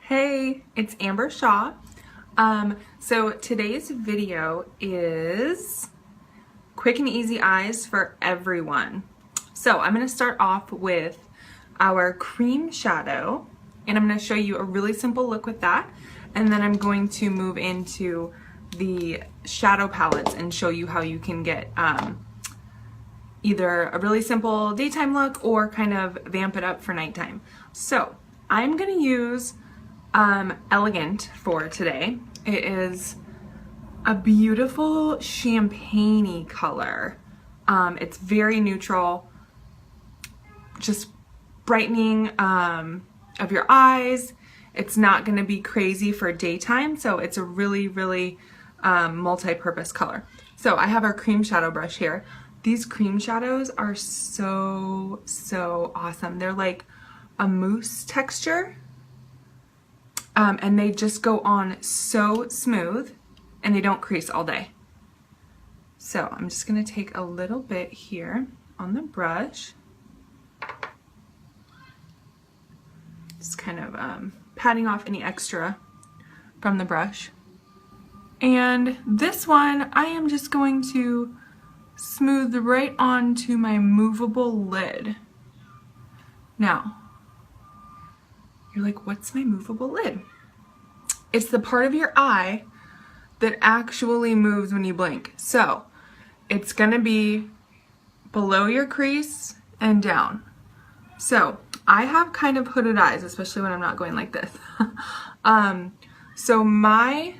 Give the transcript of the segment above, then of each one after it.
Hey, it's Amber Shaw. So today's video is quick and easy eyes for everyone. So I'm going to start off with our cream shadow, and I'm going to show you a really simple look with that, and then I'm going to move into the shadow palettes and show you how you can get either a really simple daytime look or kind of vamp it up for nighttime. So I'm going to use Elegant for today. It is a beautiful champagne-y color. It's very neutral, just brightening of your eyes. It's not going to be crazy for daytime, so it's a really multi-purpose color. So I have our cream shadow brush here. These cream shadows are so awesome. They're like a mousse texture. And they just go on so smooth and they don't crease all day. So I'm just going to take a little bit here on the brush. Just kind of patting off any extra from the brush. And this one I am just going to smooth right onto my movable lid. Now, you're like, what's my movable lid? It's the part of your eye that actually moves when you blink. So it's gonna be below your crease and down. So I have kind of hooded eyes, especially when I'm not going like this. So my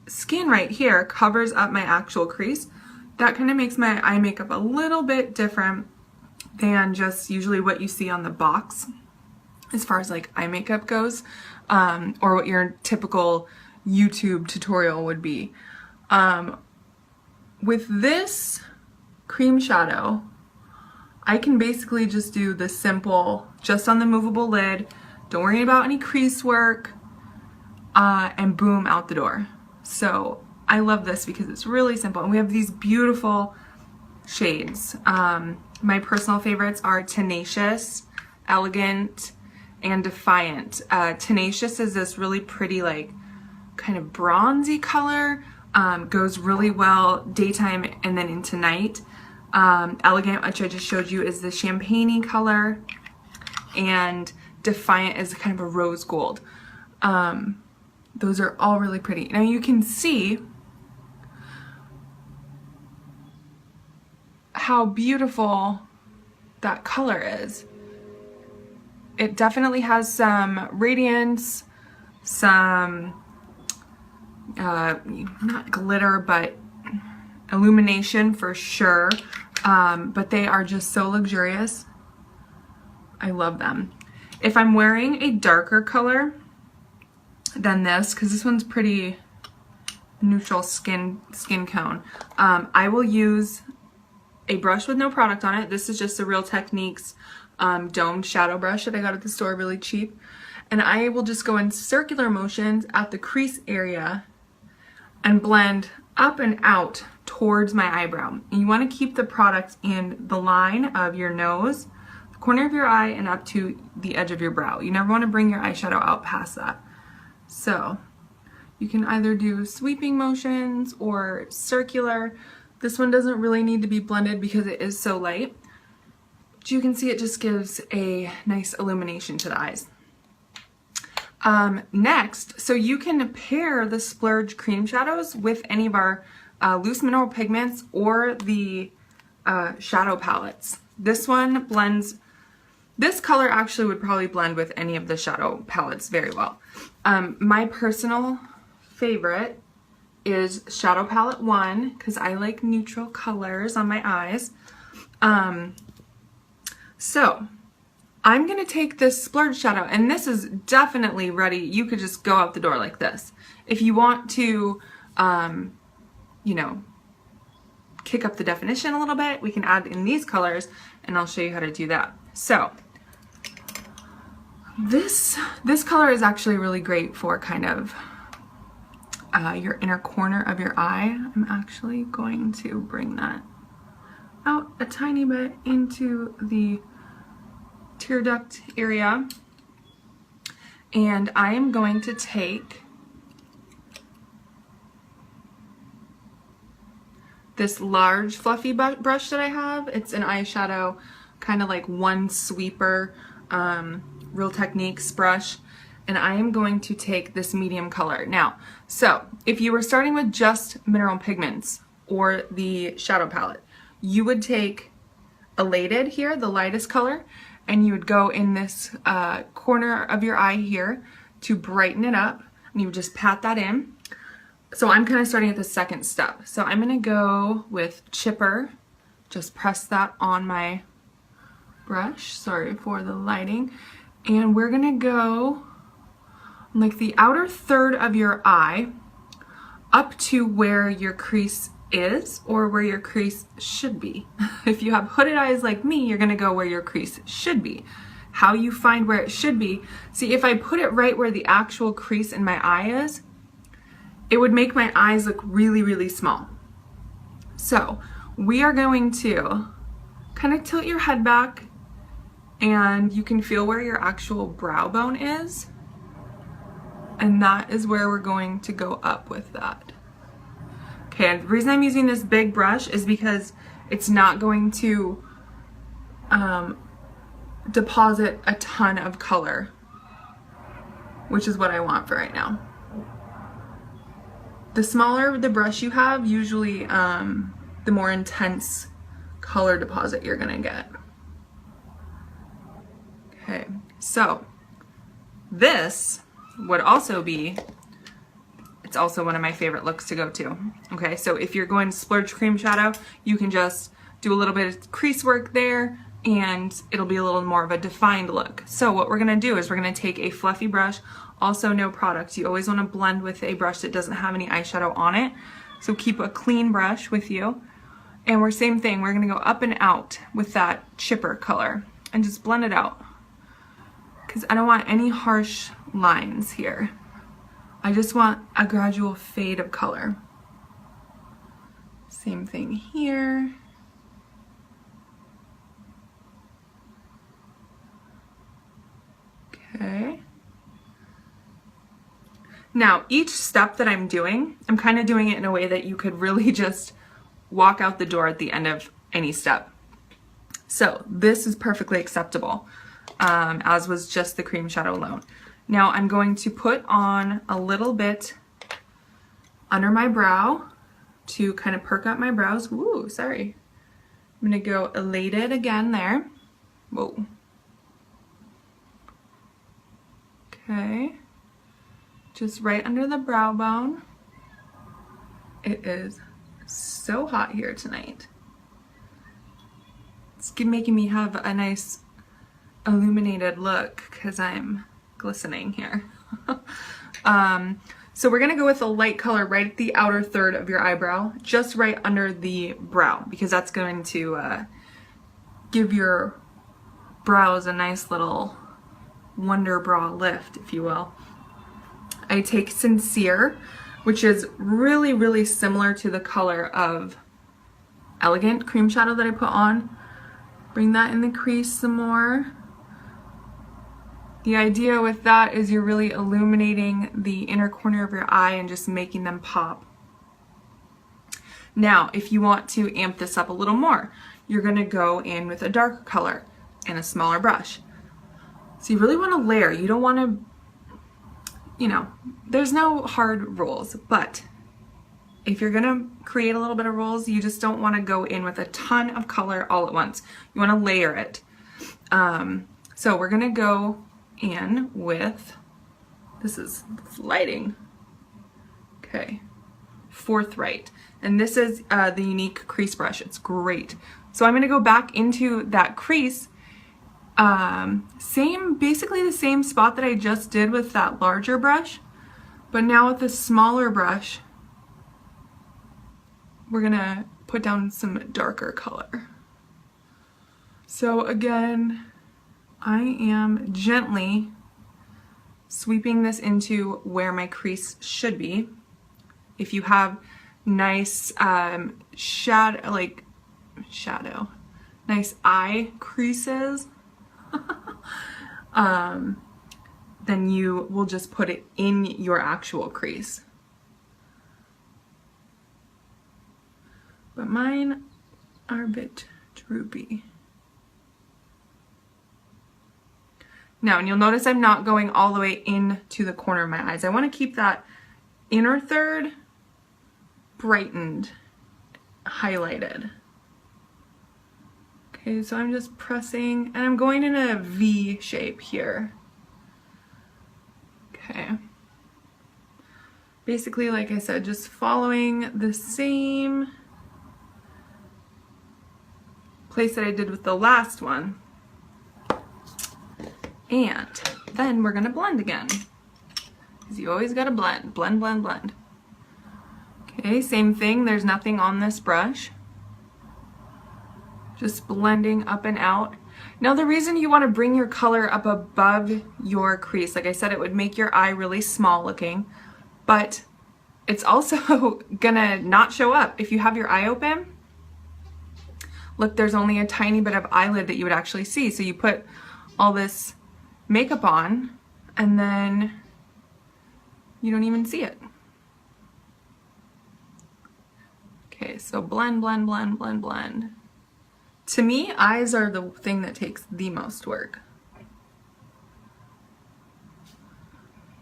skin right here covers up my actual crease. That kind of makes my eye makeup a little bit different than just usually what you see on the box as far as like eye makeup goes, or what your typical YouTube tutorial would be. With this cream shadow, I can basically just do the simple, just on the movable lid, don't worry about any crease work, and boom, out the door. So I love this because it's really simple, and we have these beautiful shades. My personal favorites are Tenacious, Elegant, and Defiant. Tenacious is this really pretty, like, kind of bronzy color. Goes really well daytime and then into night. Elegant, which I just showed you, is the champagne-y color. And Defiant is kind of a rose gold. Those are all really pretty. Now you can see how beautiful that color is. It definitely has some radiance, some, not glitter, but illumination for sure. But they are just so luxurious. I love them. If I'm wearing a darker color than this, because this one's pretty neutral skin tone, I will use a brush with no product on it. This is just a Real Techniques domed shadow brush that I got at the store really cheap, and I will just go in circular motions at the crease area and blend up and out towards my eyebrow. And you want to keep the product in the line of your nose, the corner of your eye, and up to the edge of your brow. You never want to bring your eyeshadow out past that. So you can either do sweeping motions or circular. This one doesn't really need to be blended because it is so light. But you can see it just gives a nice illumination to the eyes. Next, so you can pair the Splurge cream shadows with any of our loose mineral pigments or the shadow palettes. This one blends, this color actually would probably blend with any of the shadow palettes very well. My personal favorite is Shadow Palette 1 because I like neutral colors on my eyes. So I'm going to take this Splurge shadow, and this is definitely ready. You could just go out the door like this. If you want to, you know, kick up the definition a little bit, we can add in these colors, and I'll show you how to do that. So this color is actually really great for kind of your inner corner of your eye. I'm actually going to bring that out a tiny bit into the tear duct area. And I am going to take this large fluffy brush that I have. It's an eyeshadow, kind of like one sweeper, Real Techniques brush. And I am going to take this medium color. Now, so if you were starting with just mineral pigments or the shadow palette, you would take Elated here, the lightest color, and you would go in this corner of your eye here to brighten it up, and you would just pat that in. So I'm kind of starting at the second step. So I'm gonna go with Chipper, just press that on my brush, sorry for the lighting, and we're gonna go like the outer third of your eye up to where your crease is or where your crease should be. If you have hooded eyes like me, you're gonna go where your crease should be. How you find where it should be, see, if I put it right where the actual crease in my eye is, it would make my eyes look really, really small. So we are going to kind of tilt your head back, and you can feel where your actual brow bone is. And that is where we're going to go up with that. Okay, and the reason I'm using this big brush is because it's not going to deposit a ton of color, which is what I want for right now. The smaller the brush you have, usually the more intense color deposit you're gonna get. Okay, so this would also be, it's also one of my favorite looks to go to. Okay, so if you're going to Splurge cream shadow, you can just do a little bit of crease work there and it'll be a little more of a defined look. So what we're gonna do is we're gonna take a fluffy brush, also no product. You always wanna blend with a brush that doesn't have any eyeshadow on it. So keep a clean brush with you. And we're same thing, we're gonna go up and out with that Chipper color and just blend it out. Because I don't want any harsh lines here. I just want a gradual fade of color. Same thing here. Okay. Now, each step that I'm doing, I'm kind of doing it in a way that you could really just walk out the door at the end of any step. So this is perfectly acceptable, as was just the cream shadow alone. Now I'm going to put on a little bit under my brow to kind of perk up my brows. Woo, sorry. I'm gonna go Elated again there. Whoa. Okay. Just right under the brow bone. It is so hot here tonight. It's making me have a nice illuminated look because I'm glistening here. So we're gonna go with a light color right at the outer third of your eyebrow, just right under the brow, because that's going to give your brows a nice little wonder bra lift, if you will. I take Sincere, which is really, really similar to the color of Elegant cream shadow that I put on. Bring that in the crease some more. The idea with that is you're really illuminating the inner corner of your eye and just making them pop. Now, if you want to amp this up a little more, you're gonna go in with a darker color and a smaller brush. So you really wanna layer. You don't wanna, you know, there's no hard rules, but if you're gonna create a little bit of rules, you just don't wanna go in with a ton of color all at once. You wanna layer it. So we're gonna go in with, this is lighting, okay, Forthright, and this is the unique crease brush. It's great. So I'm gonna go back into that crease, basically the same spot that I just did with that larger brush, but now with the smaller brush, we're gonna put down some darker color. So again, I am gently sweeping this into where my crease should be. If you have nice nice eye creases, then you will just put it in your actual crease. But mine are a bit droopy. Now, and you'll notice I'm not going all the way into the corner of my eyes. I want to keep that inner third brightened, highlighted. Okay, so I'm just pressing, and I'm going in a V shape here. Okay. Basically, like I said, just following the same place that I did with the last one. And then we're gonna blend again, because you always gotta blend, blend, blend, blend. Okay, same thing, there's nothing on this brush. Just blending up and out. Now the reason you wanna bring your color up above your crease, like I said, it would make your eye really small looking, but it's also gonna not show up. If you have your eye open, look, there's only a tiny bit of eyelid that you would actually see. So you put all this makeup on and then you don't even see it. Okay, so blend, blend, blend, blend, blend. To me, eyes are the thing that takes the most work.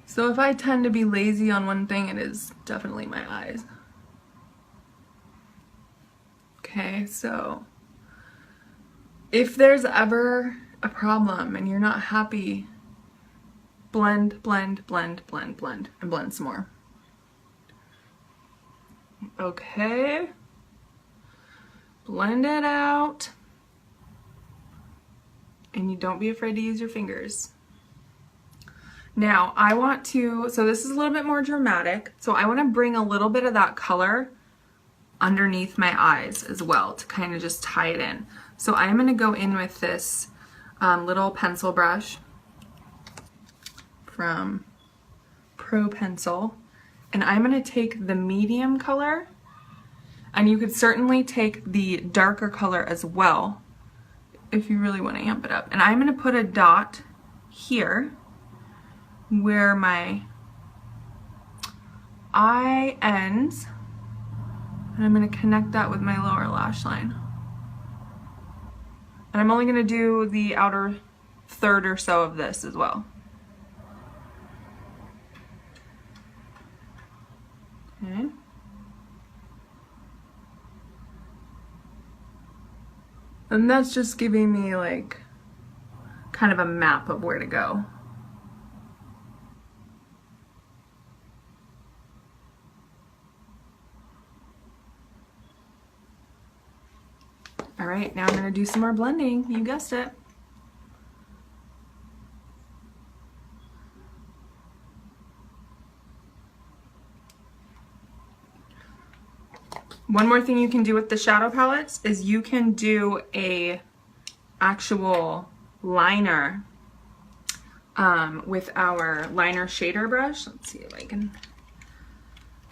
So if I tend to be lazy on one thing, it is definitely my eyes. Okay, so if there's ever a problem and you're not happy, blend, blend, blend, blend, blend, and blend some more. Okay. Blend it out. And you don't be afraid to use your fingers. Now I want to, so this is a little bit more dramatic, so I want to bring a little bit of that color underneath my eyes as well to kind of just tie it in. So I'm going to go in with this little pencil brush from Pro Pencil, and I'm going to take the medium color, and you could certainly take the darker color as well if you really want to amp it up. And I'm going to put a dot here where my eye ends, and I'm going to connect that with my lower lash line. And I'm only going to do the outer third or so of this as well. Okay. And that's just giving me like kind of a map of where to go. All right, now I'm going to do some more blending. You guessed it. One more thing you can do with the shadow palettes is you can do a actual liner with our liner shader brush. Let's see if I can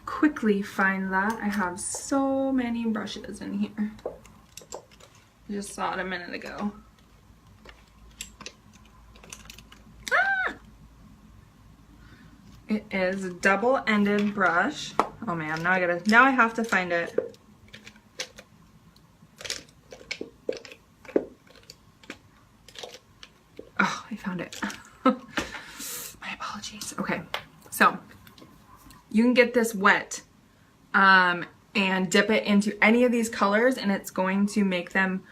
quickly find that. I have so many brushes in here. I just saw it a minute ago. Ah! It is a double-ended brush. Oh man, now I have to find it. Oh, I found it. My apologies. Okay, so you can get this wet and dip it into any of these colors, and it's going to make them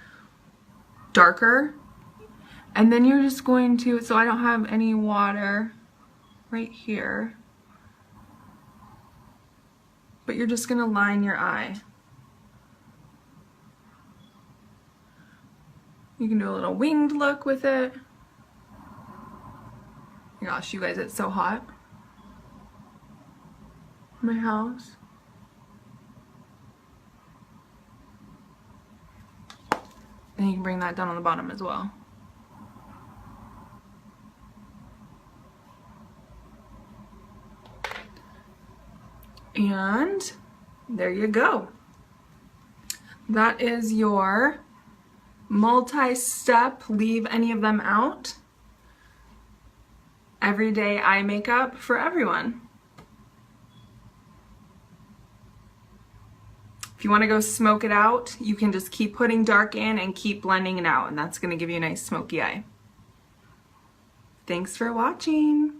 darker. And then you're just going to, so I don't have any water right here, but you're just going to line your eye. You can do a little winged look with it. Gosh, you guys, it's so hot in my house. And you can bring that down on the bottom as well. And there you go. That is your multi-step, leave any of them out, everyday eye makeup for everyone. If you want to go smoke it out, you can just keep putting dark in and keep blending it out, and that's going to give you a nice smoky eye. Thanks for watching.